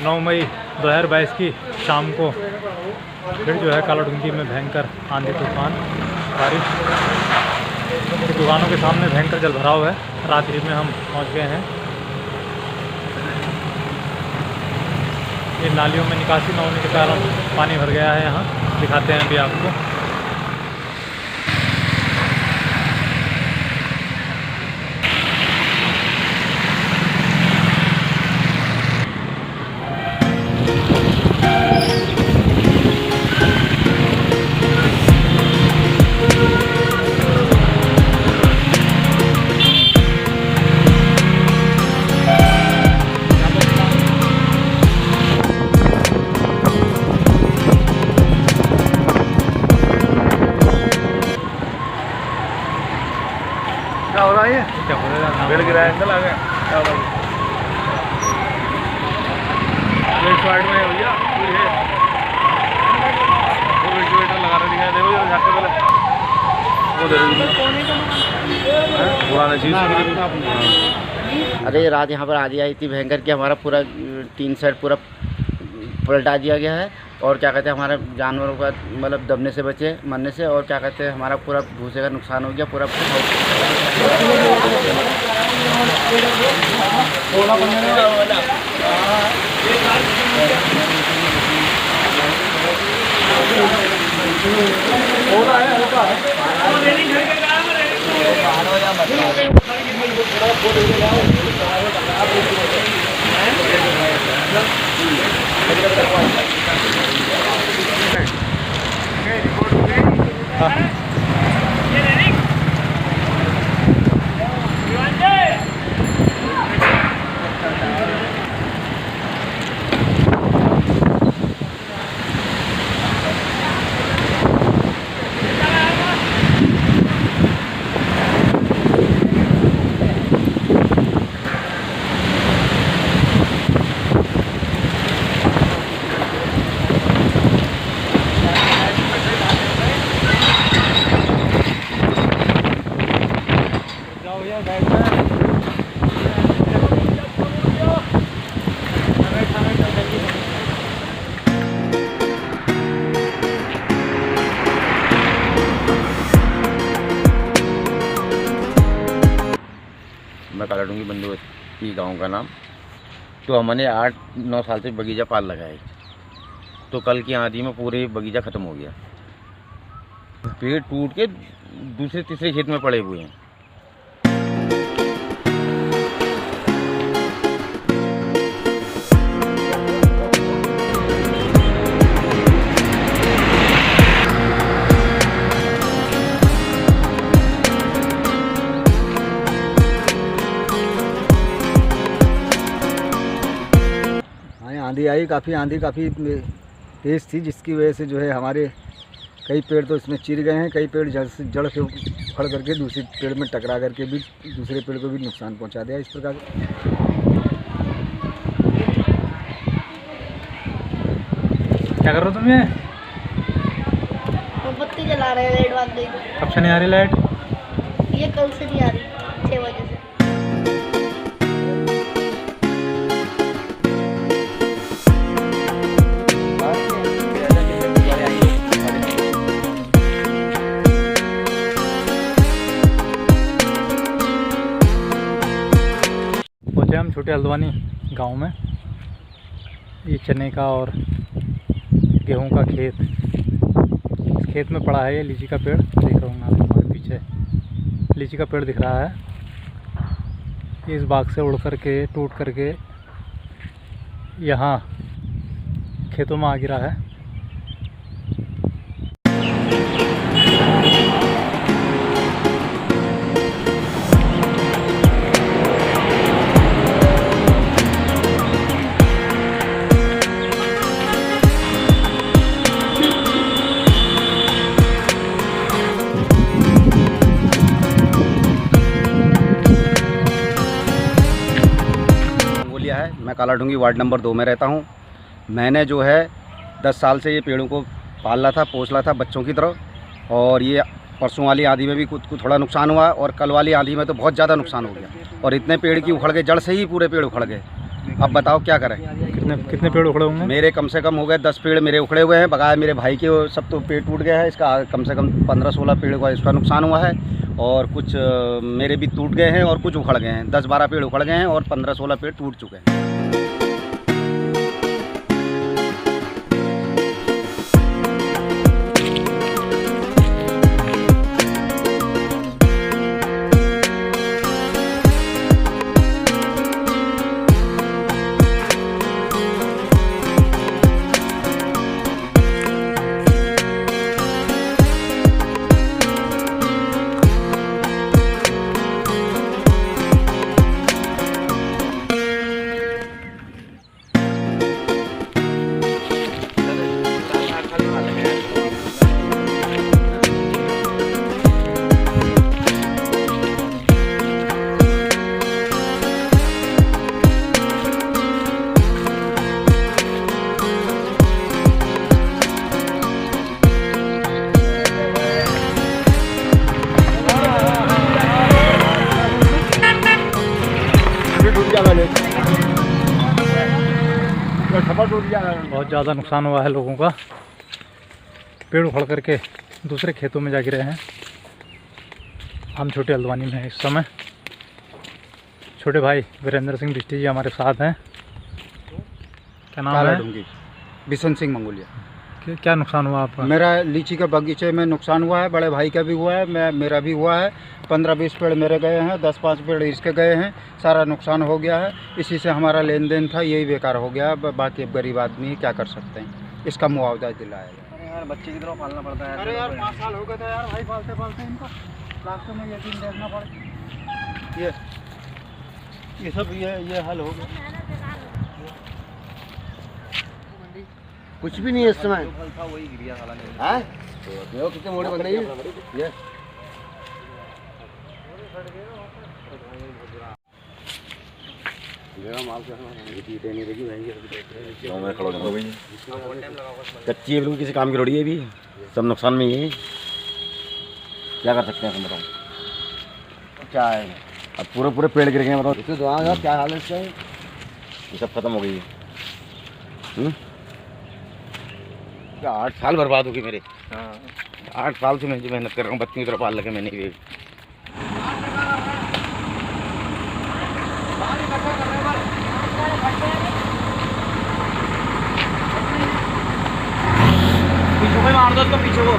नौ मई 2022 की शाम को फिर जो है कालाडूंगी में भयंकर आंधी तूफान बारिश। दुकानों के सामने भयंकर जल भराव है। रात्रि में हम पहुंच गए हैं। ये नालियों में निकासी न होने के कारण पानी भर गया है। यहाँ दिखाते हैं अभी आपको। क्या हो रहा है? क्या हो रहा है? बेल गिराया अंदर आ गया। क्या हो रहा है? लेफ्ट साइड में भैया ये है वो वेंटिलेटर लगा रहे दिखाई देखो जरा झाँक के पहले वो दे पुराना चीज़। अरे रात यहाँ पर आंधी आई थी भयंकर कि हमारा पूरा टीन सेट पूरा पलटा दिया गया है। और क्या कहते हैं हमारे जानवरों का मतलब दबने से बचे, मरने से। और क्या कहते हैं हमारा पूरा भूसे का नुकसान हो गया पूरा। मैं कालाडूंगी बंदोबस्ती गांव का नाम। तो हमने 8-9 साल से बगीचा पाल लगा है। तो कल की आंधी में पूरे बगीचा ख़त्म हो गया। पेड़ टूट के दूसरे तीसरे खेत में पड़े हुए हैं। आंधी आई, काफ़ी आंधी काफ़ी तेज़ थी, जिसकी वजह से जो है हमारे कई पेड़ तो इसमें चिर गए हैं। कई पेड़ जड़ से उखड़ करके दूसरे पेड़ में टकरा करके भी दूसरे पेड़ को भी नुकसान पहुंचा दिया। इस प्रकार क्या कर रहे हो तुम? ये मोमबत्ती जला रहे हैं। लाइट भाग गई। कब से नहीं आ रही लाइट? ये कल से नहीं आ रही 6 बजे से। पहुँचे हम छोटे हल्द्वानी गांव में। ये चने का और गेहूं का खेत, इस खेत में पड़ा है ये लीची का पेड़। देख रहा हूँ मैं हमारे पीछे लीची का पेड़ दिख रहा है। ये इस बाग से उड़ करके टूट करके यहाँ खेतों में आ गिरा है। मैं कालाढूंगी वार्ड नंबर 2 में रहता हूँ। मैंने जो है 10 साल से ये पेड़ों को पाल रहा था, पोस रहा था बच्चों की तरह। और ये परसों वाली आंधी में भी कुछ थोड़ा नुकसान हुआ और कल वाली आंधी में तो बहुत ज़्यादा नुकसान हो गया। और इतने पेड़ की उखड़ गए, जड़ से ही पूरे पेड़ उखड़ गए। अब बताओ क्या करें। कितने पेड़ उखड़े होंगे? मेरे कम से कम हो गए 10 पेड़ मेरे उखड़े हुए हैं। बकाया मेरे भाई के सब तो पेड़ टूट गया है। इसका कम से कम 15-16 पेड़ का इसका नुकसान हुआ है। और कुछ मेरे भी टूट गए हैं और कुछ उखड़ गए हैं। 10-12 पेड़ उखड़ गए हैं और 15-16 पेड़ टूट चुके हैं। बहुत ज़्यादा नुकसान हुआ है लोगों का। पेड़ उखड़ करके दूसरे खेतों में जा गिरे हैं। हम छोटे हल्द्वानी में हैं इस समय। छोटे भाई वीरेंद्र सिंह बिष्टी जी हमारे साथ हैं। क्या नाम है? कालाढूंगी बिशन सिंह मंगोलिया। क्या नुकसान हुआ आपका? मेरा लीची का बगीचे में नुकसान हुआ है। बड़े भाई का भी हुआ है, मेरा भी हुआ है। 15-20 पेड़ मेरे गए हैं, 10-5 पेड़ इसके गए हैं। सारा नुकसान हो गया है। इसी से हमारा लेन देन था, यही बेकार हो गया। बाकी अब गरीब आदमी क्या कर सकते हैं, इसका मुआवजा दिलाया जाए। अरे यार बच्चे की तरह पालना पड़ता है। अरे यार 5 साल हो गए थे यार भाई पालते पालते इनको। लास्ट में ये दिन देखना पड़े। ये सब ये हल हो गया। कुछ भी नहीं है इस समय। वही गिरिया साला ने। हैं? देखो कितने मोड़े बन रही है ये। कच्ची है बिल्कुल, किसी काम की रोड़ी है भी, सब नुकसान में ही है। क्या कर सकते हैं हम, बताओ क्या है। अब पूरे पेड़ गिर गए, बताओ। इसके दुआ क्या हाल है इसका? ये सब खत्म हो गई है। 8 साल बर्बाद हो गए मेरे। 8 साल से मैं जो मेहनत कर रहा हूँ, बच्चों की तरफ पाल लगे मैंने भी। पीछे मार दो उसको, पीछे वो